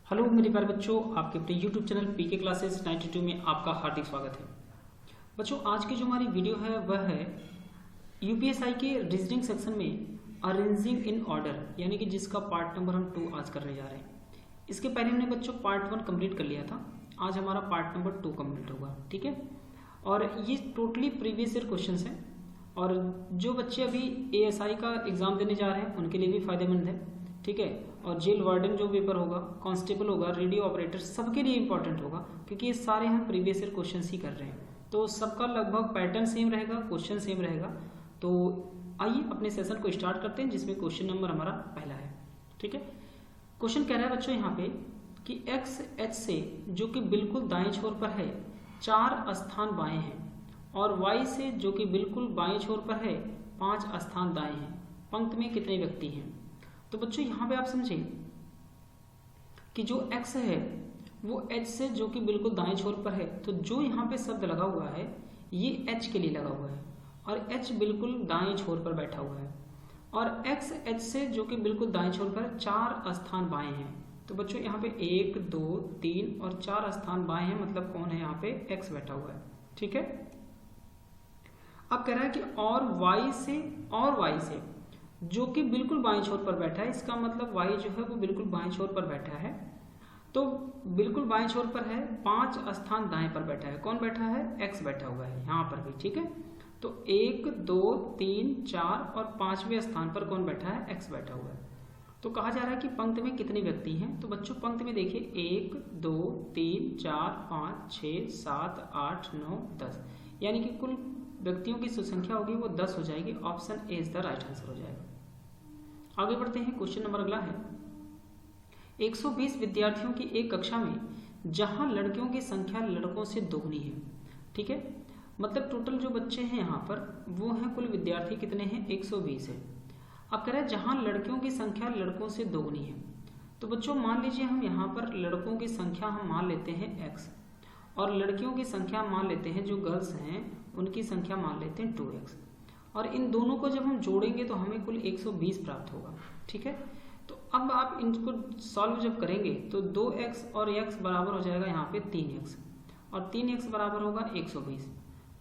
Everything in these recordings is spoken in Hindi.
हेलो मेरे प्यारे बच्चों, आपके अपने यूट्यूब चैनल पीके क्लासेस 92 में आपका हार्दिक स्वागत है। बच्चों, आज की जो हमारी वीडियो है वह है यूपीएसआई के रीजनिंग सेक्शन में अरेंजिंग इन ऑर्डर, यानी कि जिसका पार्ट नंबर हम 2 आज करने जा रहे हैं। इसके पहले हमने बच्चों पार्ट 1 कंप्लीट कर लिया था, आज हमारा पार्ट नंबर 2 कंप्लीट होगा। ठीक है, और ये टोटली प्रीवियस ईयर क्वेश्चन है और जो बच्चे अभी एएसआई का एग्जाम देने जा रहे हैं उनके लिए भी फायदेमंद है। ठीक है, और जेल वार्डन जो पेपर होगा, कांस्टेबल होगा, रेडियो ऑपरेटर, सबके लिए इंपॉर्टेंट होगा क्योंकि ये सारे हम प्रीवियस ईयर क्वेश्चन ही कर रहे हैं। तो सबका लगभग पैटर्न सेम रहेगा, क्वेश्चन सेम रहेगा। तो आइए अपने सेशन को स्टार्ट करते हैं, जिसमें क्वेश्चन नंबर हमारा पहला है। ठीक है, क्वेश्चन कह रहा है बच्चों यहाँ पे कि एक्स एच से जो कि बिल्कुल दाएं छोर पर है 4 स्थान बाएं हैं और वाई से जो कि बिल्कुल बाएं छोर पर है 5 स्थान दाएं हैं। पंक्ति में कितने व्यक्ति हैं? तो बच्चों यहाँ पे आप समझें कि जो x है वो h से जो कि बिल्कुल दाएं छोर पर है, तो जो यहाँ पे शब्द लगा हुआ है ये h के लिए लगा हुआ है और h बिल्कुल दाएं छोर पर बैठा हुआ है और x h से जो कि बिल्कुल दाएं छोर पर 4 स्थान बाएं हैं। तो बच्चों यहाँ पे 1 2 3 और 4 स्थान बाएं हैं, मतलब कौन है यहाँ पे? x बैठा हुआ है। ठीक है, अब कह रहा है कि और y से जो कि बिल्कुल बाएं छोर पर बैठा है, इसका मतलब y जो है वो बिल्कुल बाएं छोर पर बैठा है। तो बिल्कुल बाएं छोर पर है, 5 स्थान दाएं पर बैठा है। कौन बैठा है? x बैठा हुआ है यहाँ पर भी। ठीक है, तो 1 2 3 4 और 5वें स्थान पर कौन बैठा है? x बैठा हुआ है। तो कहा जा रहा है कि पंक्ति में कितने व्यक्ति हैं? तो बच्चों पंक्ति में देखिए 1 2 3 4 5 6 7 8 9 10, यानी कि कुल व्यक्तियों की जो संख्या होगी वो 10 हो जाएगी। Option A is the right answer हो जाएगा। आगे बढ़ते हैं, क्वेश्चन नंबर अगला है 120 विद्यार्थियों की एक कक्षा में जहां लड़कियों की संख्या लड़कों से दोगुनी है। ठीक है, मतलब टोटल जो बच्चे हैं यहाँ पर वो हैं, कुल विद्यार्थी कितने हैं? 120 है। अब कह रहा है जहां लड़कियों की संख्या लड़कों से दोगुनी है। तो बच्चों मान लीजिए हम यहाँ पर लड़कों की संख्या हम मान लेते हैं x और लड़कियों की संख्या मान लेते हैं, जो गर्ल्स हैं उनकी संख्या मान लेते हैं 2x, और इन दोनों को जब हम जोड़ेंगे तो हमें कुल 120 प्राप्त होगा। ठीक है, तो अब आप इनको सॉल्व जब करेंगे तो 2x और x बराबर हो जाएगा यहाँ पे 3x और 3x बराबर होगा 120।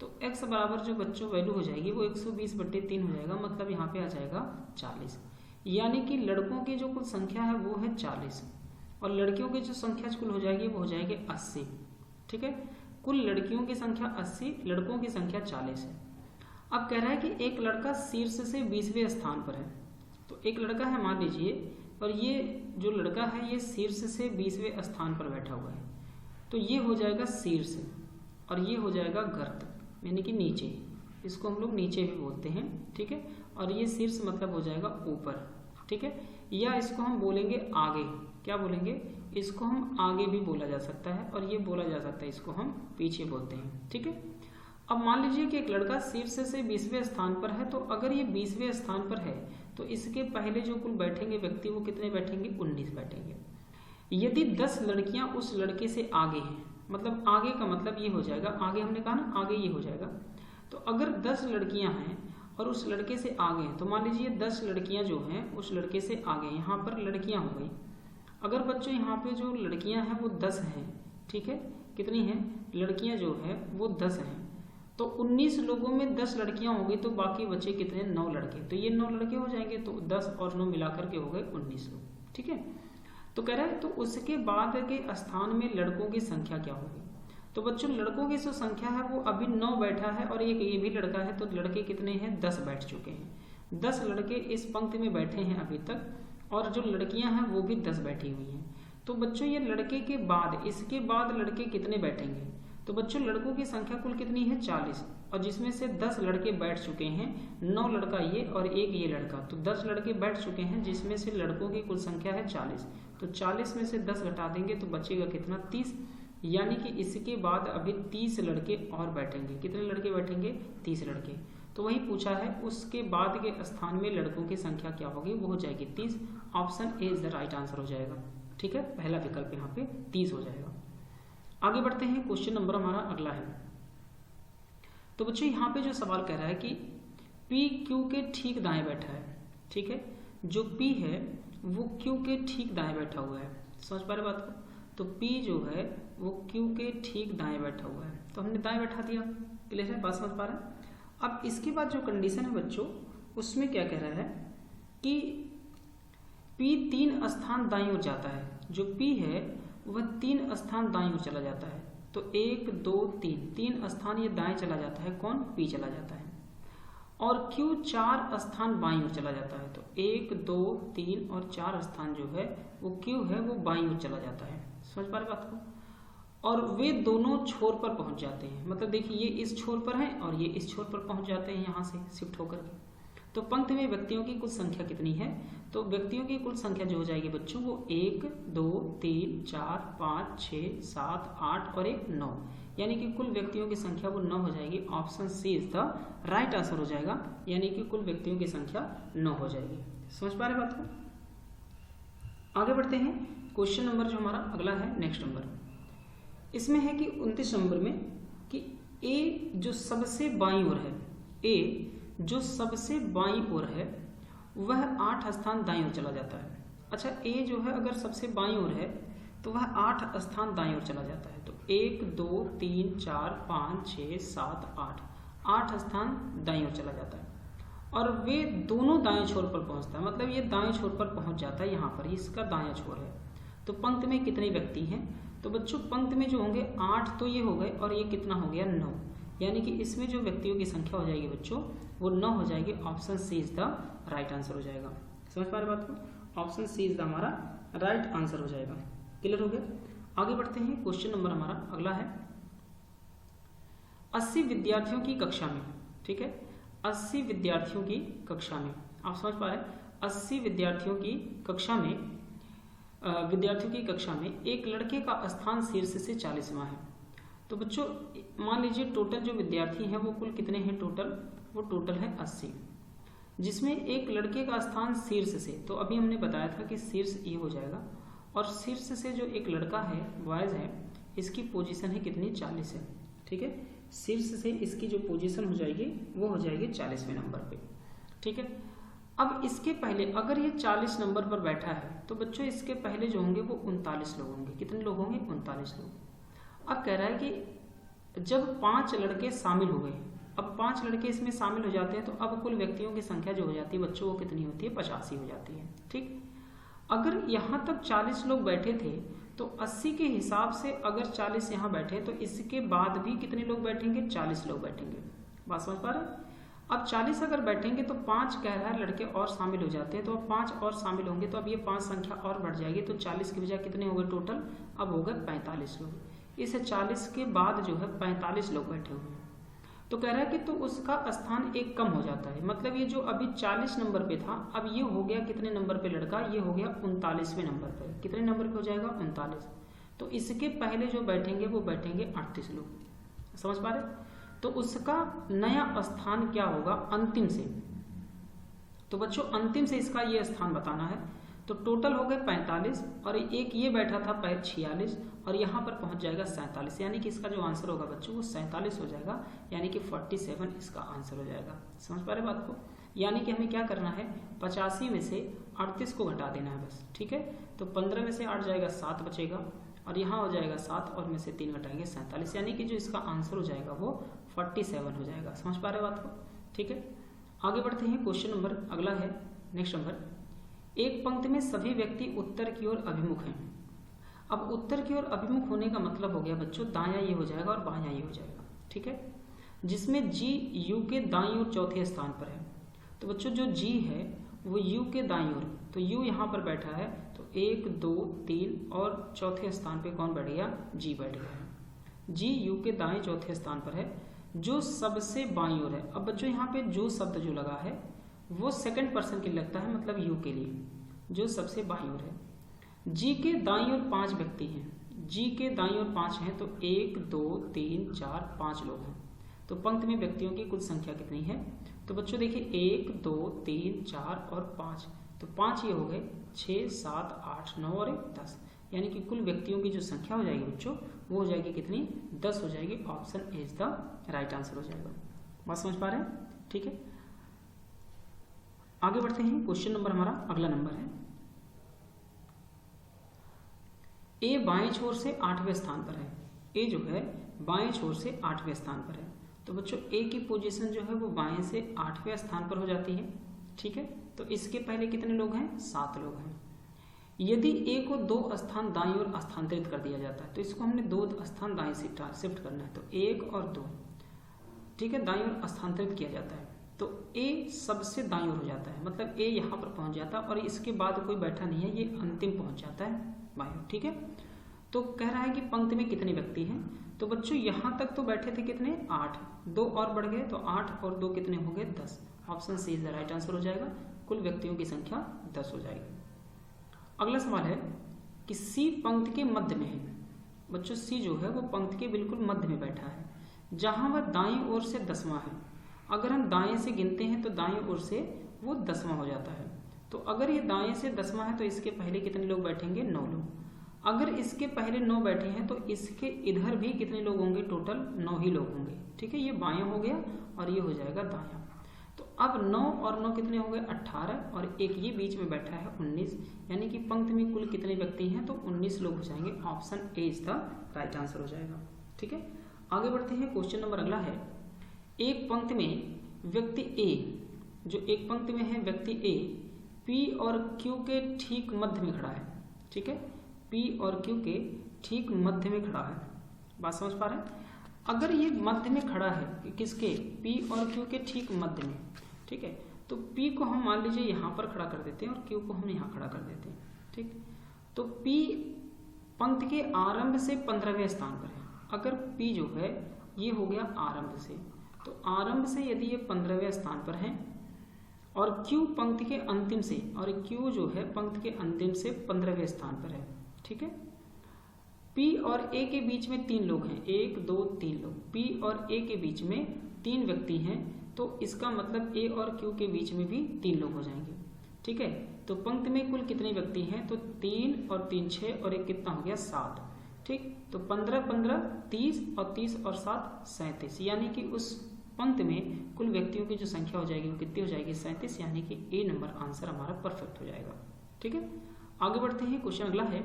तो x बराबर जो बच्चों वैल्यू हो जाएगी वो 120/3 हो जाएगा, मतलब यहाँ पे आ जाएगा 40। यानी कि लड़कों की जो कुल संख्या है वो है 40 और लड़कियों की जो संख्या कुल हो जाएगी वो हो जाएगी 80। ठीक है, कुल लड़कियों की संख्या 80, लड़कों की संख्या 40 है। अब कह रहा है कि एक लड़का शीर्ष से 20वें स्थान पर है। तो एक लड़का है मान लीजिए, और ये जो लड़का है ये शीर्ष से 20वें स्थान पर बैठा हुआ है। तो ये हो जाएगा शीर्ष और ये हो जाएगा गर्त, यानी कि नीचे। इसको हम लोग नीचे भी बोलते हैं। ठीक है, और ये शीर्ष मतलब हो जाएगा ऊपर। ठीक है, या इसको हम बोलेंगे आगे। क्या बोलेंगे? इसको हम आगे भी बोला जा सकता है और ये बोला जा सकता है, इसको हम पीछे बोलते हैं। ठीक है, अब मान लीजिए कि एक लड़का शीर्ष से 20वें स्थान पर है, तो अगर ये 20वें स्थान पर है तो इसके पहले जो कुल बैठेंगे व्यक्ति वो कितने बैठेंगे? 19 बैठेंगे। यदि 10 लड़कियां उस लड़के से आगे हैं, मतलब आगे का मतलब ये हो जाएगा, आगे हमने कहा ना, आगे ये हो जाएगा। तो अगर 10 लड़कियां हैं और उस लड़के से आगे हैं, तो मान लीजिए 10 लड़कियां जो हैं उस लड़के से आगे, यहाँ पर लड़कियां हो गई। अगर बच्चों यहाँ पे जो लड़कियां हैं वो 10 हैं। ठीक है, कितनी हैं? लड़कियां जो है वो 10 हैं। तो 19 लोगों में 10 लड़कियां होंगी, तो बाकी बचे कितने? 9 लड़के। तो ये 9 लड़के हो जाएंगे, तो 10 और 9 मिलाकर के हो गए 19 लोग। ठीक है, तो कह रहा है तो उसके बाद के स्थान में लड़कों की संख्या क्या होगी? तो बच्चों लड़कों की जो संख्या है वो अभी 9 बैठा है और एक ये भी लड़का है, तो लड़के कितने हैं? 10 बैठ चुके हैं। 10 लड़के इस पंक्ति में बैठे हैं अभी तक, और जो लड़कियां हैं वो भी 10 बैठी हुई हैं। तो बच्चों ये लड़के के बाद, इसके बाद लड़के कितने बैठेंगे? तो बच्चों लड़कों की संख्या कुल कितनी है? 40, और जिसमें से 10 लड़के बैठ चुके हैं, 9 लड़का ये और एक ये लड़का, तो 10 लड़के बैठ चुके हैं, जिसमें से लड़कों की कुल संख्या है 40। तो 40 में से 10 घटा देंगे तो बचेगा कितना? 30, यानी कि इसके बाद अभी 30 लड़के और बैठेंगे। कितने लड़के बैठेंगे? 30 लड़के। तो वही पूछा है, उसके बाद के स्थान में लड़कों की संख्या क्या होगी? वो हो जाएगी 30। Option A is the right answer हो जाएगा। ठीक है, पहला विकल्प यहाँ पे 30 हो जाएगा। आगे बढ़ते हैं, क्वेश्चन नंबर हमारा अगला है। तो बच्चों यहाँ पे जो सवाल कह रहा है कि P Q के ठीक दाएं बैठा है। ठीक है, जो P है वो Q के ठीक दाएं बैठा हुआ है। समझ पा रहे बात को? तो P जो है वो Q के ठीक दाएं बैठा हुआ है, तो हमने दाएं बैठा दिया। क्लियर है, बात समझ पा रहे हैं? अब इसके बाद जो कंडीशन है बच्चों, उसमें क्या कह रहा है कि P 3 स्थान दाईं ओर जाता है। जो P है वह 3 स्थान दाईं ओर चला जाता है। तो 1 2 3 स्थान ये दाएं चला जाता है। कौन? P चला जाता है। और Q 4 स्थान बाईं ओर चला जाता है। तो 1 2 3 और 4 स्थान जो है वो Q है वो बाईं ओर चला जाता है। समझ पा रहे बात को? और वे दोनों छोर पर पहुंच जाते हैं। मतलब देखिए ये इस छोर पर है और ये इस छोर पर पहुंच जाते हैं यहाँ से शिफ्ट होकर के। तो पंक्ति में व्यक्तियों की कुल संख्या कितनी है? तो व्यक्तियों की कुल संख्या जो हो जाएगी बच्चों वो 1 2 3 4 5 6 7 8 और 1 9, यानी कि कुल व्यक्तियों की संख्या वो 9 हो जाएगी। Option c is the right answer हो जाएगा, यानी कि कुल व्यक्तियों की संख्या 9 हो जाएगी। समझ पा रहे बात को? आगे बढ़ते हैं। क्वेश्चन नंबर जो हमारा अगला है, नेक्स्ट नंबर, इसमें है कि 29 नंबर में कि ए जो सबसे बाईं ओर है, ए जो सबसे बाईं ओर है वह 8 स्थान दाईं ओर चला जाता है। अच्छा, ए जो है अगर सबसे बाईं ओर है तो वह 8 स्थान दाईं ओर चला जाता है। तो 1 2 3 4 5 6 7 8 स्थान दाईं ओर चला जाता है। और वे दोनों दाएं छोर पर पहुंचता है, मतलब ये दाएं छोर पर पहुंच जाता है। यहाँ पर इसका दायां छोर है। तो पंक्ति में कितने व्यक्ति हैं? तो बच्चों पंक्ति में जो होंगे 8 तो ये हो गए, और ये कितना हो गया? 9, यानी कि इसमें जो व्यक्तियों की संख्या हो जाएगी बच्चों वो 9 हो जाएगी। Option c is the right answer हो जाएगा। समझ पा रहे बात को? ऑप्शन सी इज द हमारा राइट आंसर हो जाएगा। क्लियर हो गया? आगे बढ़ते हैं। क्वेश्चन नंबर हमारा अगला है 80 विद्यार्थियों की कक्षा में। ठीक है, 80 विद्यार्थियों की कक्षा में, आप समझ पा रहे हैं? 80 विद्यार्थियों की कक्षा में एक लड़के का स्थान शीर्ष से 40वां है। तो बच्चों मान लीजिए टोटल जो विद्यार्थी हैं वो कुल कितने हैं? वो टोटल है 80, जिसमें एक लड़के का स्थान शीर्ष से, तो अभी हमने बताया था कि शीर्ष ये हो जाएगा, और शीर्ष से जो एक लड़का है बॉयज है इसकी पोजीशन है कितनी? 40 है। ठीक है, शीर्ष से इसकी जो पोजीशन हो जाएगी वो हो जाएगी 40वें नंबर पे। ठीक है, अब इसके पहले अगर ये 40 नंबर पर बैठा है तो बच्चों इसके पहले जो होंगे वो 39 लोग होंगे। कितने लोग होंगे? 39 लोग। अब कह रहा है कि जब 5 लड़के शामिल हो गए, अब 5 लड़के इसमें शामिल हो जाते हैं तो अब कुल व्यक्तियों की संख्या जो हो जाती है बच्चों वो कितनी होती है? 85 हो जाती है। ठीक, अगर यहाँ तक 40 लोग बैठे थे तो 80 के हिसाब से अगर 40 यहाँ बैठे तो इसके बाद भी कितने लोग बैठेंगे? 40 लोग बैठेंगे। बात समझ पा रहे हैं? अब 40 अगर बैठेंगे तो 5 कह रहा है लड़के और शामिल हो जाते हैं, तो अब 5 और शामिल होंगे तो अब ये 5 संख्या और बढ़ जाएगी। तो 40 की बजाय कितने हो गए टोटल? अब हो गए 45 लोग। इस 40 के बाद जो है 45 लोग बैठे हुए हैं। तो कह रहा है कि तो उसका स्थान एक कम हो जाता है। मतलब ये जो अभी 40 नंबर पे था अब ये हो गया कितने नंबर पे लड़का? ये हो गया 39वें नंबर पे। कितने नंबर पे हो जाएगा? 39। तो इसके पहले जो बैठेंगे वो बैठेंगे 38 लोग। समझ पा रहे? तो उसका नया स्थान क्या होगा अंतिम से? तो बच्चों अंतिम से इसका ये स्थान बताना है। तो टोटल हो गए 45 और एक ये बैठा था 46 और यहाँ पर पहुंच जाएगा 47, यानी कि इसका जो आंसर होगा बच्चों वो 47 हो जाएगा, यानी कि 47 इसका आंसर हो जाएगा। समझ पा रहे बात को? यानी कि हमें क्या करना है? 85 में से 38 को घटा देना है बस। ठीक है, तो 15 में से 8 जाएगा 7 बचेगा और यहाँ हो जाएगा 7 और में से 3 घटाएंगे 47, यानी कि जो इसका आंसर हो जाएगा वो 47 हो जाएगा। समझ पा रहे बात को? ठीक है, आगे बढ़ते हैं। क्वेश्चन नंबर अगला है, नेक्स्ट नंबर। एक पंक्ति में सभी व्यक्ति उत्तर की ओर अभिमुख हैं। अब उत्तर की ओर अभिमुख होने का मतलब हो गया बच्चों दायां ये हो जाएगा और बायां ये हो जाएगा। ठीक है, जिसमें जी यू के दाईं ओर चौथे स्थान पर है। तो बच्चों जो जी है वो यू के दाईं ओर, तो यू यहाँ पर बैठा है तो 1 2 3 और चौथे स्थान पे कौन बैठ गया? जी बैठ गया है। जी यू के दाएं चौथे स्थान पर है जो सबसे बाईं ओर है। अब बच्चों यहाँ पे जो शब्द जो लगा है वो सेकंड पर्सन के लिए लगता है, मतलब यू के लिए, जो सबसे बाईं ओर है। जी के दाईं ओर 5 व्यक्ति हैं। जी के दाईं ओर 5 हैं तो 1 2 3 4 5 लोग हैं। तो पंक्ति में व्यक्तियों की कुल संख्या कितनी है? तो बच्चों देखिए 1 2 3 4 और 5, तो 5 ये हो गए, 6 7 8 9 और 10, यानी कि कुल व्यक्तियों की जो संख्या हो जाएगी बच्चों वो हो जाएगी कितनी? 10 हो जाएगी। Option A is the right answer हो जाएगा। बात समझ पा रहे हैं? ठीक है, आगे बढ़ते हैं। क्वेश्चन नंबर हमारा अगला नंबर है ए बाएं छोर से 8वें स्थान पर है। ए जो है बाएं छोर से 8वें स्थान पर है। तो बच्चों ए की पोजीशन जो है वो बाएं से 8वें स्थान पर हो जाती है। ठीक है, तो इसके पहले कितने लोग हैं? 7 लोग हैं। यदि ए को 2 स्थान दाईं ओर स्थानांतरित कर दिया जाता है, तो इसको हमने 2 स्थान दाईं शिफ्ट करना है, तो 1 और 2, ठीक है, दाईं ओर स्थानांतरित किया जाता है। तो ए सबसे दाईं ओर हो जाता है, मतलब ए यहाँ पर पहुंच जाता है और इसके बाद कोई बैठा नहीं है, ये अंतिम पहुंच जाता है बाईं ओर। ठीक है, तो कह रहा है कि पंक्ति में कितने व्यक्ति हैं। तो बच्चों यहाँ तक तो बैठे थे कितने? 8, 2 और बढ़ गए, तो 8 और 2 कितने हो गए? 10। Option c is the right answer हो जाएगा। कुल व्यक्तियों की संख्या 10 हो जाएगी। अगला सवाल है कि सी पंक्ति के मध्य में है। बच्चों सी जो है वो पंक्ति के बिल्कुल मध्य में बैठा है, जहां वह दाईं ओर से 10वां है। अगर हम दाएं से गिनते हैं तो दाईं ओर से वो 10वां हो जाता है। तो अगर ये दाएं से 10वां है तो इसके पहले कितने लोग बैठेंगे? 9 लोग। अगर इसके पहले 9 बैठे हैं तो इसके इधर भी कितने लोग होंगे? टोटल 9 ही लोग होंगे। ठीक है, ये बायां हो गया और ये हो जाएगा दायां। तो अब 9 और 9 कितने हो गए? 18, और एक ये बीच में बैठा है 19, यानी कि पंक्ति में कुल कितने व्यक्ति हैं? तो 19 लोग हो जाएंगे। Option A is the right answer हो जाएगा। ठीक है, आगे बढ़ते हैं। क्वेश्चन नंबर अगला है, एक पंक्ति में व्यक्ति ए, जो एक पंक्ति में है व्यक्ति ए पी और क्यू के ठीक मध्य में खड़ा है। ठीक है, पी और क्यू के ठीक मध्य में खड़ा है। बात समझ पा रहे हैं? अगर ये मध्य में खड़ा है, किसके? पी और क्यू के ठीक मध्य में। ठीक है, तो पी को हम मान लीजिए यहाँ पर खड़ा कर देते हैं और क्यू को हम यहाँ खड़ा कर देते हैं। ठीक, तो पी पंक्ति के आरंभ से 15वें स्थान पर है। अगर पी जो है ये हो गया आरंभ से, तो आरंभ से यदि ये 15वें स्थान पर है और क्यू पंक्ति के अंतिम से, और क्यू जो है पंक्ति के अंतिम से 15वें स्थान पर है। ठीक है, पी और ए के बीच में 3 लोग हैं, 1 2 3 लोग। पी और ए के बीच में 3 व्यक्ति हैं, तो इसका मतलब ए और क्यू के बीच में भी 3 लोग हो जाएंगे। ठीक है, तो पंक्ति में कुल कितने व्यक्ति हैं? तो 3 और 3 6 और 1 कितना हो गया? 7। ठीक, तो 15 15 30 और 30 और 7 37, यानी कि उस पंक्ति में कुल व्यक्तियों की जो संख्या हो जाएगी वो कितनी हो जाएगी? 37, यानी कि ए नंबर आंसर हमारा परफेक्ट हो जाएगा। ठीक है, आगे बढ़ते हैं। क्वेश्चन अगला है,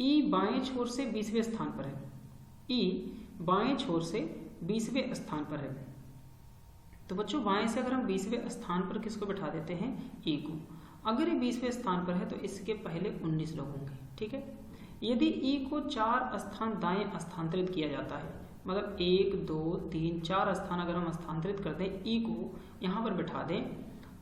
ई बाएं छोर से 20वें स्थान पर है। ई बाएं छोर से 20वें स्थान पर है। तो बच्चों बाएं से अगर हम 20वें स्थान पर किसको बैठा देते हैं? ई को। अगर ये 20वें स्थान पर है तो इसके पहले 19 लोग होंगे। ठीक है, यदि ई को 4 स्थान दाएं स्थानांतरित किया जाता है, मतलब 1 2 3 4 स्थान अगर हम स्थानांतरित कर दें, ई को यहाँ पर बैठा दें,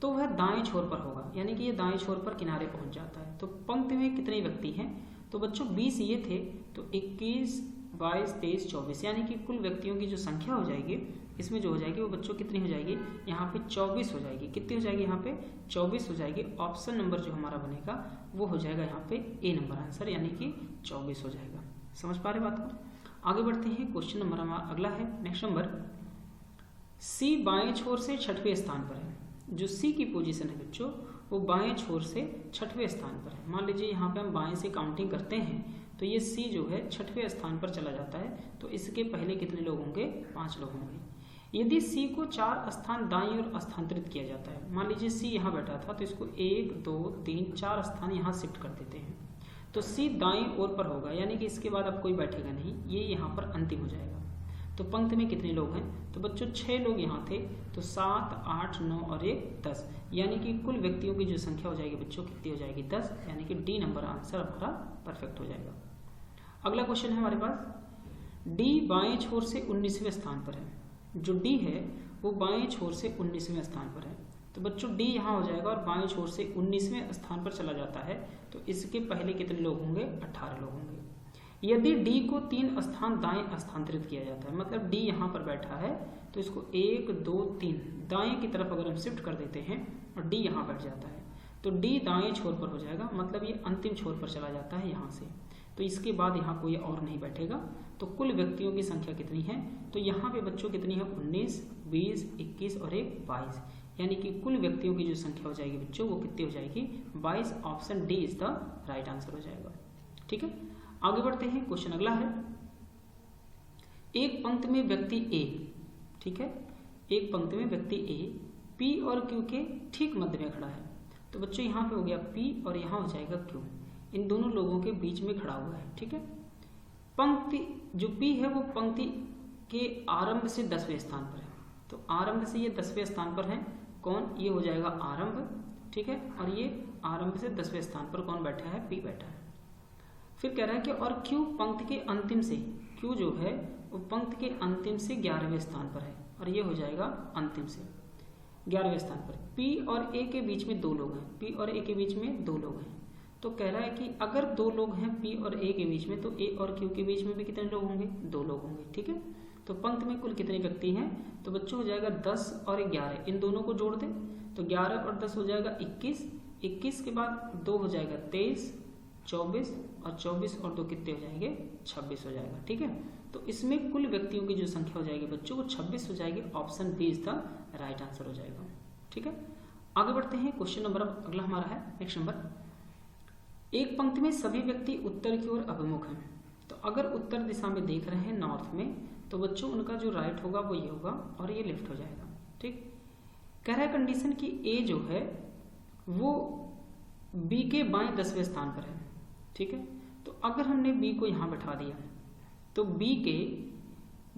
तो वह दाएं छोर पर होगा, यानी कि ये दाएं छोर पर किनारे पहुंच जाता है। तो पंक्ति में कितने व्यक्ति हैं? तो बच्चों 20 ये थे, तो 21 22 23 24, यानी कि कुल व्यक्तियों की जो संख्या हो जाएगी इसमें जो हो जाएगी वो बच्चों कितनी हो जाएगी? यहाँ पे 24 हो जाएगी। कितनी हो जाएगी? यहाँ पे 24 हो जाएगी। ऑप्शन नंबर जो हमारा बनेगा वो हो जाएगा यहाँ पे ए नंबर आंसर, यानी कि 24 हो जाएगा। समझ पा रहे बात को? आगे बढ़ते हैं। क्वेश्चन नंबर हमारा अगला है, नेक्स्ट नंबर, सी बाएं छोर से 6वें स्थान पर है। जो सी की पोजीशन है बच्चों वो बाएं छोर से 6वें स्थान पर है। मान लीजिए यहाँ पे हम बाएं से काउंटिंग करते हैं तो ये सी जो है 6वें स्थान पर चला जाता है, तो इसके पहले कितने लोग होंगे? 5 लोग होंगे। यदि सी को 4 स्थान दाईं ओर स्थानांतरित किया जाता है, मान लीजिए सी यहाँ बैठा था तो इसको 1 2 3 4 स्थान यहाँ शिफ्ट कर देते हैं, तो सी दाईं ओर पर होगा, यानी कि इसके बाद अब कोई बैठेगा नहीं, ये यहाँ पर अंतिम हो जाएगा। तो पंक्ति में कितने लोग हैं? तो बच्चों 6 लोग यहाँ थे, तो 7 8 9 और 1 10, यानी कि कुल व्यक्तियों की जो संख्या हो जाएगी बच्चों कितनी हो जाएगी? 10, यानी कि डी नंबर आंसर हमारा परफेक्ट हो जाएगा। अगला क्वेश्चन है हमारे पास, डी बाएं छोर से 19वें स्थान पर है। जो डी है वो बाएं छोर से 19वें स्थान पर है, तो बच्चों डी यहाँ हो जाएगा और बाएं छोर से 19वें स्थान पर चला जाता है, तो इसके पहले कितने लोग होंगे? 18 लोग होंगे। यदि डी को 3 स्थान दाएं स्थानांतरित किया जाता है, मतलब डी यहाँ पर बैठा है तो इसको 1 2 3 दाएं की तरफ अगर हम शिफ्ट कर देते हैं और डी यहाँ बैठ जाता है, तो डी दाएं छोर पर हो जाएगा, मतलब ये अंतिम छोर पर चला जाता है यहाँ से, तो इसके बाद यहाँ कोई और नहीं बैठेगा। तो कुल व्यक्तियों की संख्या कितनी है? तो यहाँ पे बच्चों कितनी है? 19 20 21 और 1 22, यानी कि कुल व्यक्तियों की जो संख्या हो जाएगी बच्चों वो कितनी हो जाएगी? 22। Option D is the right answer हो जाएगा। ठीक है, आगे बढ़ते हैं। क्वेश्चन अगला है, एक पंक्ति में व्यक्ति ए, ठीक है, एक पंक्ति में व्यक्ति ए पी और क्यू के ठीक मध्य में खड़ा है। तो बच्चों यहाँ पे हो गया पी और यहाँ हो जाएगा क्यू, इन दोनों लोगों के बीच में खड़ा हुआ है। ठीक है, पंक्ति जो P है वो पंक्ति के आरंभ से 10वें स्थान पर है। तो आरंभ से ये 10वें स्थान पर है। कौन? ये हो जाएगा आरंभ। ठीक है, और ये आरंभ से 10वें स्थान पर कौन बैठा है? P बैठा है। फिर कह रहा है कि और Q पंक्ति के अंतिम से, Q जो है वो पंक्ति के अंतिम से 11वें स्थान पर है, और ये हो जाएगा अंतिम से 11वें स्थान पर। P और A के बीच में 2 लोग हैं। P और A के बीच में 2 लोग हैं। तो कह रहा है कि अगर 2 लोग हैं P और A के बीच में, तो A और Q के बीच में भी कितने लोग होंगे? 2 लोग होंगे। ठीक है, तो पंक्ति में कुल कितने व्यक्ति हैं? तो बच्चों हो जाएगा 10 और 11, इन दोनों को जोड़ दें तो 11 और 10 हो जाएगा 21, 21 के बाद 2 हो जाएगा 23, 24 और 24 और 2 कितने हो जाएंगे? 26 हो जाएगा। ठीक है, तो इसमें कुल व्यक्तियों की जो संख्या हो जाएगी बच्चों वो 26 हो जाएगी। Option B is the right answer हो जाएगा। ठीक है, आगे बढ़ते हैं। क्वेश्चन नंबर अगला हमारा है नेक्स्ट नंबर, एक पंक्ति में सभी व्यक्ति उत्तर की ओर अभिमुख हैं। तो अगर उत्तर दिशा में देख रहे हैं नॉर्थ में, तो बच्चों उनका जो राइट होगा वो ये होगा और ये लेफ्ट हो जाएगा। ठीक, कह रहा है कंडीशन कि ए जो है वो बी के बाएं 10वें स्थान पर है। ठीक है, तो अगर हमने बी को यहाँ बैठा दिया तो बी के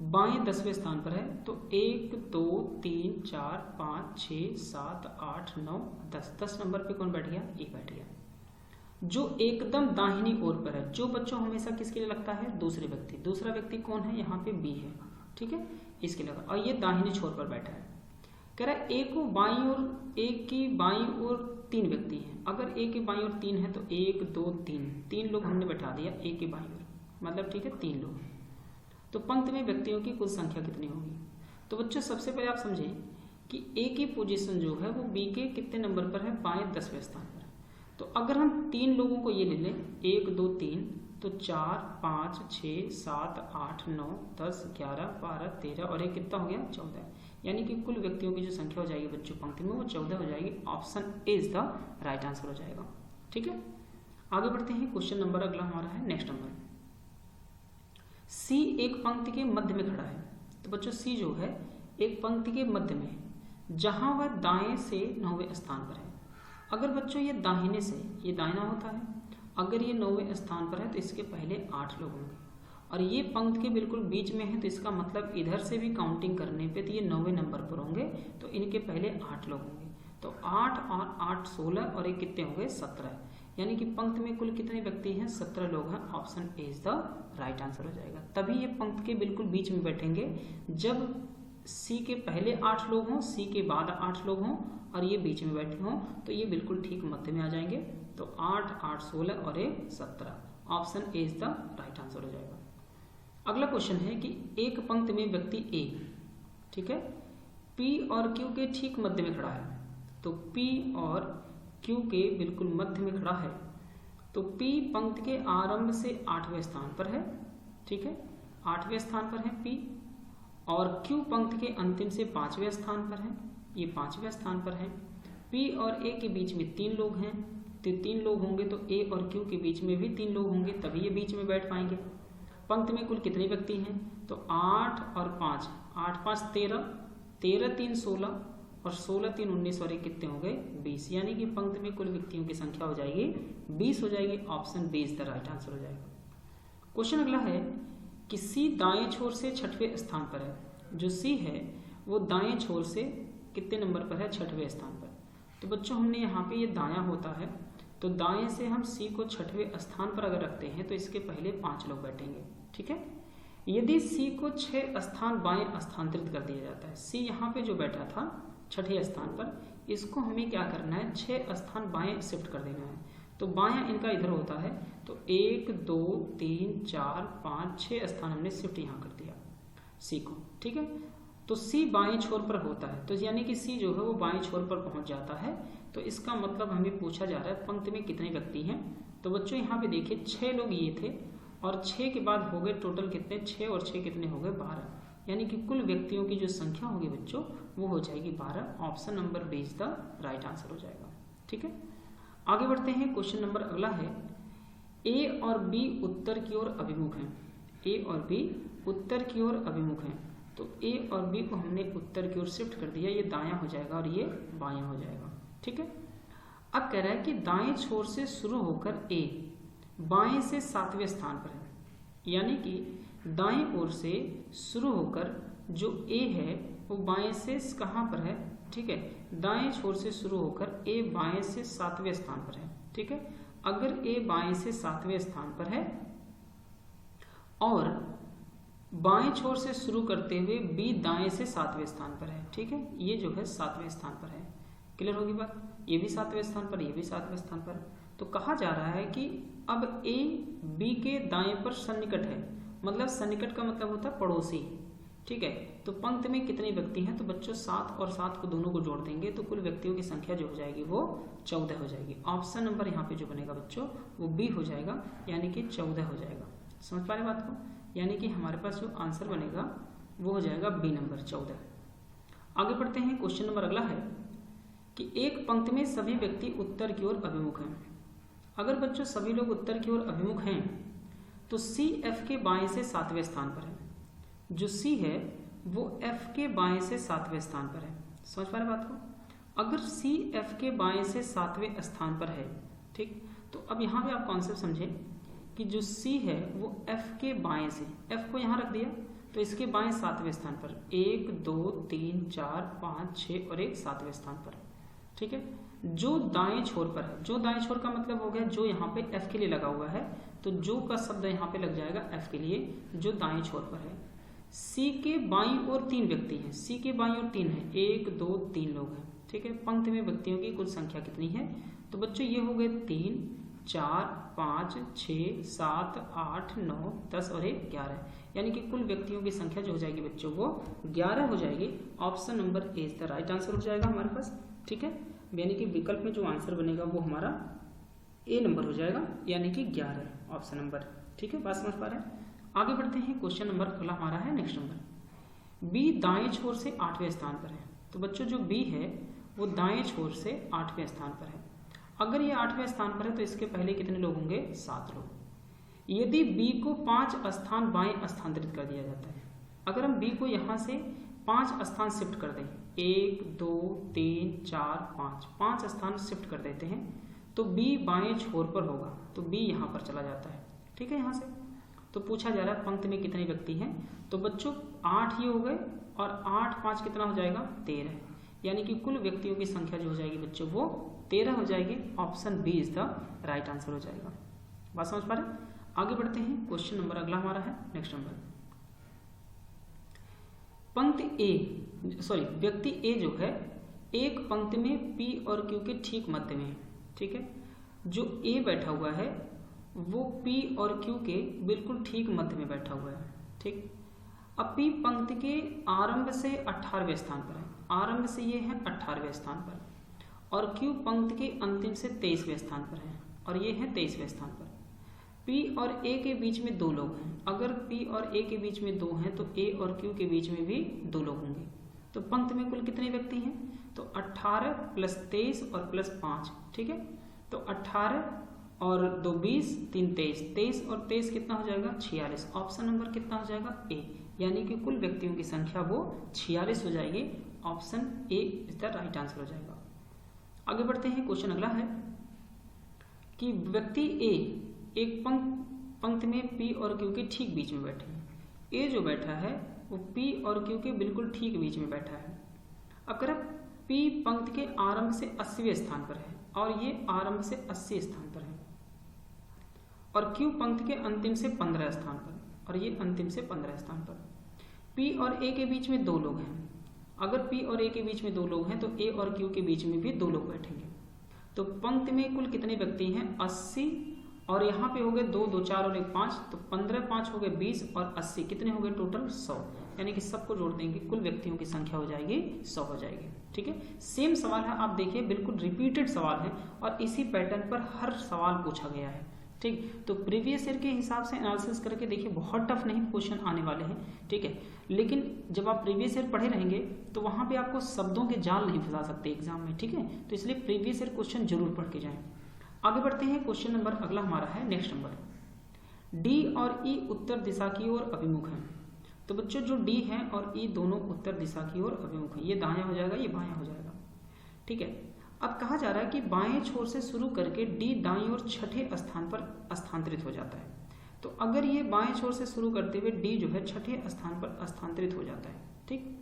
बाएं 10वें स्थान पर है, तो 1 2 3 4 5 6 7 8 9 10, 10 नंबर पे कौन बैठ गया? ए बैठ गया। जो एकदम दाहिनी ओर पर है, जो बच्चों हमेशा किसके लिए लगता है? दूसरे व्यक्ति। दूसरा व्यक्ति कौन है? यहाँ पे बी है। ठीक है, इसके लगा, और ये दाहिनी छोर पर बैठा है। कह रहा है ए को बाईं ओर, ए की बाईं ओर 3 व्यक्ति हैं। अगर ए के बाईं ओर 3 है तो 1 2 3 लोग हमने बैठा दिया ए के बाईं ओर, मतलब ठीक है 3 लोग। तो पंक्ति में व्यक्तियों की कुल संख्या कितनी होगी? तो बच्चों सबसे पहले आप समझें कि ए की पोजीशन जो है वो बी के कितने नंबर पर है? बाएं 10वें स्थान पर। तो अगर हम 3 लोगों को ये ले लें 1 2 3, तो 4 5 6 7 8 9 10 11 12 13 और एक कितना हो गया? 14। यानी कि कुल व्यक्तियों की जो संख्या हो जाएगी बच्चों पंक्ति में वो 14 हो जाएगी। Option A is the right answer हो जाएगा। ठीक है, आगे बढ़ते हैं। क्वेश्चन नंबर अगला हमारा है नेक्स्ट नंबर, सी एक पंक्ति के मध्य में खड़ा है। तो बच्चों सी जो है एक पंक्ति के मध्य में, जहां वह दाएं से 9वें स्थान पर है। अगर बच्चों ये दाहिने से, ये दाहिना होता है, अगर ये 9वें स्थान पर है तो इसके पहले 8 लोग होंगे, और ये पंक्ति के बिल्कुल बीच में है, तो इसका मतलब इधर से भी काउंटिंग करने पे तो ये 9वें नंबर पर होंगे, तो इनके पहले 8 लोग होंगे। तो 8 और 8 16 और एक कितने हो गए? 17। यानी कि पंक्ति में कुल कितने व्यक्ति हैं? 17 लोग हैं। Option A is the right answer हो जाएगा। तभी ये पंक्ति के बिल्कुल बीच में बैठेंगे जब सी के पहले 8 लोग हों, सी के बाद 8 लोग हों और ये बीच में बैठे हों, तो ये बिल्कुल ठीक मध्य में आ जाएंगे। तो 8 8 16 और एक 17। Option A is the right answer हो जाएगा। अगला क्वेश्चन है कि एक पंक्ति में व्यक्ति ए, ठीक है, पी और क्यू के ठीक मध्य में खड़ा है। तो पी और क्यू के बिल्कुल मध्य में खड़ा है। तो पी पंक्ति के आरंभ से 8वें स्थान पर है। ठीक है, 8वें स्थान पर है पी, और क्यू पंक्ति के अंतिम से 5वें स्थान पर है। ये 5वें स्थान पर है। पी और ए के बीच में 3 लोग हैं, तो 3 लोग होंगे, तो ए और क्यू के बीच में भी 3 लोग होंगे, तभी ये बीच में बैठ पाएंगे। पंक्ति में कुल कितने व्यक्ति हैं? तो 8 और 5, 8 5 13, 13 3 16 और 16 3 19 और एक कितने हो गए? 20। यानी कि पंक्ति में कुल व्यक्तियों की संख्या हो जाएगी 20 हो जाएगी। Option B is the right answer हो जाएगा। क्वेश्चन अगला है कि सी दाएं छोर से 6वें स्थान पर है। जो सी है वो दाएं छोर से कितने नंबर पर है? 6वें स्थान पर। तो बच्चों हमने यहाँ पे ये दायां होता है, तो दाएं से हम सी को 6वें स्थान पर अगर रखते हैं तो इसके पहले 5 लोग बैठेंगे। ठीक है, यदि सी को 6 स्थान बाएं स्थानांतरित कर दिया जाता है, सी यहाँ पे जो बैठा था 6ठे स्थान पर, इसको हमें क्या करना है? 6 स्थान बाएं शिफ्ट कर देना है। तो बायां इनका इधर होता है, तो 1 2 3 4 5 6 स्थान हमने शिफ्ट यहाँ कर दिया सी को। ठीक है, तो सी बाएं छोर पर होता है, तो यानी कि सी जो है वो बाएं छोर पर पहुंच जाता है। तो इसका मतलब हमें पूछा जा रहा है पंक्ति में कितने व्यक्ति हैं। तो बच्चों यहाँ पे देखिए 6 लोग ये थे, और 6 के बाद हो गए टोटल कितने? 6 और 6 कितने हो गए? 12। यानी कि कुल व्यक्तियों की जो संख्या होगी बच्चों वो हो जाएगी 12। Option number B is the right answer हो जाएगा। ठीक है, आगे बढ़ते हैं। क्वेश्चन नंबर अगला है, ए और बी उत्तर की ओर अभिमुख हैं। ए और बी उत्तर की ओर अभिमुख हैं, तो ए और बी को हमने उत्तर की ओर शिफ्ट कर दिया। ये दायां हो जाएगा और ये बायां हो जाएगा। ठीक है, अब कह रहा है कि दाएं छोर से शुरू होकर ए बाएं से 7वें स्थान पर है, यानी कि दाएं ओर से शुरू होकर जो ए है वो बाएं से कहाँ पर है, ठीक है, दाएं छोर से शुरू होकर ए बाएं से 7वें स्थान पर है, ठीक है। अगर ए बाएं से 7वें स्थान पर है और बाएं छोर से शुरू करते हुए बी दाएं से 7वें स्थान पर है, ठीक है, ये जो है 7वें स्थान पर है। क्लियर होगी बात? ये भी 7वें स्थान पर, ये भी 7वें स्थान पर। तो कहा जा रहा है कि अब ए बी के दाएं पर सन्निकट है, मतलब सन्निकट का मतलब होता है पड़ोसी, ठीक है। तो पंक्ति में कितने व्यक्ति हैं? तो बच्चों 7 और 7 को दोनों को जोड़ देंगे तो कुल व्यक्तियों की संख्या जो हो जाएगी वो 14 हो जाएगी। ऑप्शन नंबर यहाँ पे जो बनेगा बच्चों वो बी हो जाएगा, यानी कि 14 हो जाएगा। समझ पा रहे बात को? यानी कि हमारे पास जो आंसर बनेगा वो हो जाएगा बी नंबर 14। आगे बढ़ते हैं। क्वेश्चन नंबर अगला है कि एक पंक्ति में सभी व्यक्ति उत्तर की ओर अभिमुख हैं। अगर बच्चों सभी लोग उत्तर की ओर अभिमुख हैं तो सी एफ के बाएं से 7वें स्थान पर है। जो सी है वो एफ के बाएं से 7वें स्थान पर है। समझ पा रहे बात को? अगर सी एफ के बाएं से 7वें स्थान पर है, ठीक, तो अब यहाँ पे आप कॉन्सेप्ट समझें कि जो सी है वो एफ के बाएं से, एफ को यहाँ रख दिया तो इसके बाएं 7वें स्थान पर 1 2 3 4 5 6 और एक 7वें स्थान पर, ठीक है। जो दाएं छोर पर है, जो दाएं छोर का मतलब हो गया जो यहाँ पे एफ के लिए लगा हुआ है, तो जो का शब्द यहाँ पे लग जाएगा एफ के लिए, जो दाएं छोर पर है। सी के बाईं ओर 3 व्यक्ति हैं, सी के बाईं ओर 3 है, 1 2 3 लोग हैं, ठीक है। पंक्ति में व्यक्तियों की कुल संख्या कितनी है? तो बच्चों ये हो गए 3 4 5 6 7 8 9 10 और 1 11, यानी कि कुल व्यक्तियों की संख्या जो हो जाएगी बच्चों वो 11 हो जाएगी। Option number A is the right answer हो जाएगा हमारे पास, ठीक है। यानी कि विकल्प में जो आंसर बनेगा वो हमारा ए नंबर हो जाएगा, यानी कि 11 ऑप्शन नंबर, ठीक है। बात समझ पा रहे हैं? आगे बढ़ते हैं। क्वेश्चन नंबर अगला हमारा है नेक्स्ट नंबर। बी दाएं छोर से 8वें स्थान पर है। तो बच्चों जो बी है वो दाएं छोर से 8वें स्थान पर है। अगर ये 8वें स्थान पर है तो इसके पहले कितने लोग होंगे? 7 लोग। यदि बी को 5 स्थान बाएं स्थानांतरित कर दिया जाता है, अगर हम बी को यहाँ से 5 स्थान शिफ्ट कर दें, 1 2 3 4 5 स्थान शिफ्ट कर देते हैं तो बी बाएं छोर पर होगा, तो बी यहाँ पर चला जाता है, ठीक है। यहाँ से तो पूछा जा रहा है पंक्ति में कितने व्यक्ति हैं? तो बच्चों 8 ही हो गए और 8 5 कितना हो जाएगा? 13, यानी कि कुल व्यक्तियों की संख्या जो हो जाएगी बच्चों वो 13 हो जाएगी। Option B is the right answer हो जाएगा। बात समझ पा रहे? आगे बढ़ते हैं। क्वेश्चन नंबर अगला हमारा है नेक्स्ट नंबर। पंक्ति ए, सॉरी व्यक्ति ए जो है एक पंक्ति में पी और क्यू के ठीक मध्य में है, ठीक है। जो ए बैठा हुआ है वो पी और क्यू के बिल्कुल ठीक मध्य में बैठा हुआ है, ठीक। अब पी पंक्ति के आरंभ से 18वें स्थान पर है, आरंभ से ये है 18वें स्थान पर, और क्यू पंक्ति के अंतिम से 23वें स्थान पर है और ये है 23वें स्थान पर। पी और ए के बीच में 2 लोग हैं। अगर पी और ए के बीच में 2 हैं तो ए और क्यू के बीच में भी 2 लोग होंगे। तो पंक्ति में कुल कितने व्यक्ति हैं? तो 18 प्लस 23 और प्लस 5, ठीक है। तो 18 और 2 20 3 23, 23 और 23 कितना हो जाएगा? 46। ऑप्शन नंबर कितना हो जाएगा? ए, यानी कि कुल व्यक्तियों की संख्या वो 46 हो जाएगी। Option A is the right answer हो जाएगा। आगे बढ़ते हैं। क्वेश्चन अगला है कि व्यक्ति ए एक पंक्ति में पी और क्यू के ठीक बीच में बैठे हैं। ए जो बैठा है वो पी और क्यू के बिल्कुल ठीक बीच में बैठा है। अगर पी पंक्ति के आरंभ से 80वें स्थान पर है और ये आरंभ से 80 स्थान पर है, और क्यू पंक्ति के अंतिम से 15 स्थान पर और ये अंतिम से 15 स्थान पर। पी और ए के बीच में 2 लोग हैं। अगर पी और ए के बीच में 2 लोग हैं तो ए और क्यू के बीच में भी 2 लोग बैठेंगे। तो पंक्ति में कुल कितने व्यक्ति हैं? 80, और यहाँ पे हो गए 2 2 4 और 1 5, तो 15 5 हो गए 20 और 80 कितने हो गए टोटल? 100, यानी कि सबको जोड़ देंगे कुल व्यक्तियों की संख्या हो जाएगी 100 हो जाएगी, ठीक है। सेम सवाल है, आप देखिए बिल्कुल रिपीटेड सवाल है और इसी पैटर्न पर हर सवाल पूछा गया है, ठीक। तो प्रीवियस ईयर के हिसाब से एनालिसिस करके देखिए बहुत टफ नहीं क्वेश्चन आने वाले हैं, ठीक है। लेकिन जब आप प्रीवियस ईयर पढ़े रहेंगे तो वहाँ पे आपको शब्दों के जाल नहीं फंसा सकते एग्जाम में, ठीक है। तो इसलिए प्रीवियस ईयर क्वेश्चन जरूर पढ़ के जाएं। आगे बढ़ते हैं। क्वेश्चन नंबर अगला हमारा है नेक्स्ट नंबर। डी और ई उत्तर दिशा की ओर अभिमुख है। तो बच्चों जो डी है और ई दोनों उत्तर दिशा की ओर अभिमुख है। ये दायां हो जाएगा, ये बायां हो जाएगा, ठीक है। अब कहा जा रहा है कि बाएं छोर से शुरू करके डी दाईं और छठे स्थान पर स्थानांतरित हो जाता है। तो अगर ये बाएं छोर से शुरू करते हुए डी जो है छठे स्थान पर स्थानांतरित हो जाता है, ठीक।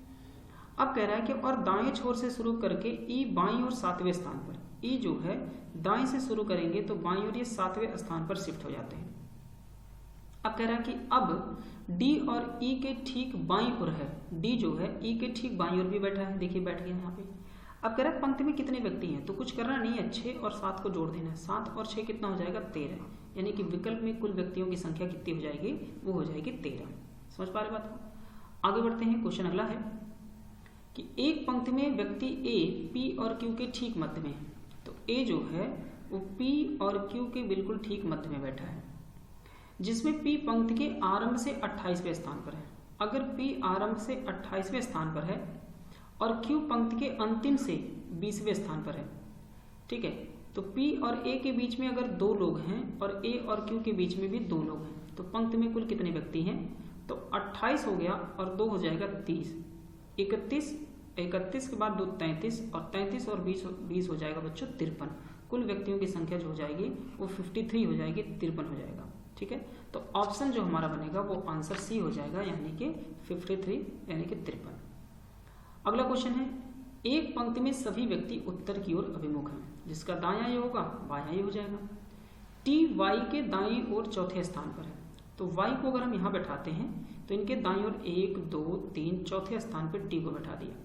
अब कह रहा है कि और दाएं छोर से शुरू करके ई बाईं और सातवें स्थान पर, ई जो है दाएं से शुरू करेंगे तो बाईं और ये सातवें स्थान पर शिफ्ट हो जाते हैं। अब कह रहा है कि अब डी और ई के ठीक बाईं ओर है, डी जो है ई के ठीक बाईं ओर भी बैठा है, देखिए बैठ गया यहाँ पे। अब कह रहा है पंक्ति में कितने व्यक्ति हैं, तो कुछ करना नहीं है, 6 और 7 को जोड़ देना है। 7 और 6 कितना हो जाएगा, 13, यानी कि विकल्प में कुल व्यक्तियों की संख्या कितनी हो जाएगी, वो हो जाएगी 13। समझ पा रहे बात को? आगे बढ़ते हैं। क्वेश्चन अगला है कि एक पंक्ति में व्यक्ति ए पी और क्यू के ठीक मध्य में है। तो ए जो है वो पी और क्यू के बिल्कुल ठीक मध्य में बैठा है, जिसमें पी पंक्ति के आरंभ से 28वें स्थान पर है। अगर पी आरंभ से 28वें स्थान पर है और क्यू पंक्ति के अंतिम से 20वें स्थान पर है, ठीक है, तो पी और ए के बीच में अगर 2 लोग हैं और ए और क्यू के बीच में भी 2 लोग हैं, तो पंक्ति में कुल कितने व्यक्ति हैं, तो 28 हो गया और 2 हो जाएगा 30, 31 के बाद 2 33 और 33 और 20 हो जाएगा बच्चों 53। कुल व्यक्तियों की संख्या जो हो जाएगी वो 53 हो जाएगी, 53 हो जाएगा, ठीक है। तो ऑप्शन जो हमारा बनेगा वो आंसर सी हो जाएगा, यानी कि 53 यानी कि 53। अगला क्वेश्चन है, एक पंक्ति में सभी व्यक्ति उत्तर की ओर अभिमुख हैं, जिसका दायां ये होगा बायां ये हो जाएगा। टी वाई के दाईं ओर चौथे स्थान पर है, तो वाई को अगर हम यहाँ बैठाते हैं तो इनके दाईं ओर 1 2 3 चौथे स्थान पर टी को बैठा दिया,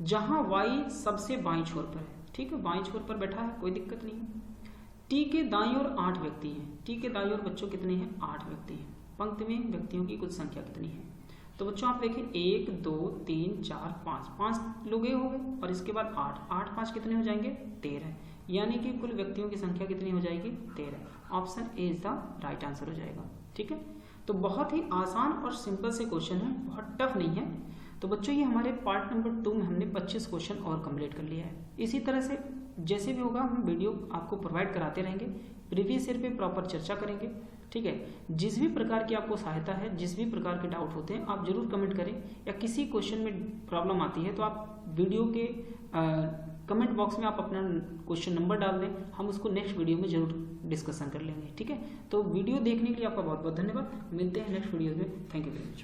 जहां वाई सबसे बाईं छोर पर है, ठीक है, बाईं छोर पर बैठा है, कोई दिक्कत नहीं है। टी के दाईं ओर 8 व्यक्ति हैं, टी के दाईं ओर बच्चों कितने हैं, 8 व्यक्ति हैं। पंक्ति में व्यक्तियों की कुल संख्या कितनी है, तो बच्चों आप देखें 1 2 3 4 5 लोग ये हो गए और इसके बाद 8 5 कितने हो जाएंगे, 13, यानी कि कुल व्यक्तियों की संख्या कितनी हो जाएगी, 13। Option A is the right answer हो जाएगा, ठीक है। तो बहुत ही आसान और सिंपल से क्वेश्चन है, बहुत टफ नहीं है। तो बच्चों ये हमारे पार्ट नंबर 2 में हमने 25 क्वेश्चन और कंप्लीट कर लिया है। इसी तरह से जैसे भी होगा हम वीडियो आपको प्रोवाइड कराते रहेंगे, प्रीवियस ईयर पे प्रॉपर चर्चा करेंगे, ठीक है। जिस भी प्रकार की आपको सहायता है, जिस भी प्रकार के डाउट होते हैं आप जरूर कमेंट करें, या किसी क्वेश्चन में प्रॉब्लम आती है तो आप वीडियो के कमेंट बॉक्स में आप अपना क्वेश्चन नंबर डाल दें, हम उसको नेक्स्ट वीडियो में जरूर डिस्कशन कर लेंगे, ठीक है। तो वीडियो देखने के लिए आपका बहुत बहुत धन्यवाद। मिलते हैं नेक्स्ट वीडियो में। Thank you very much.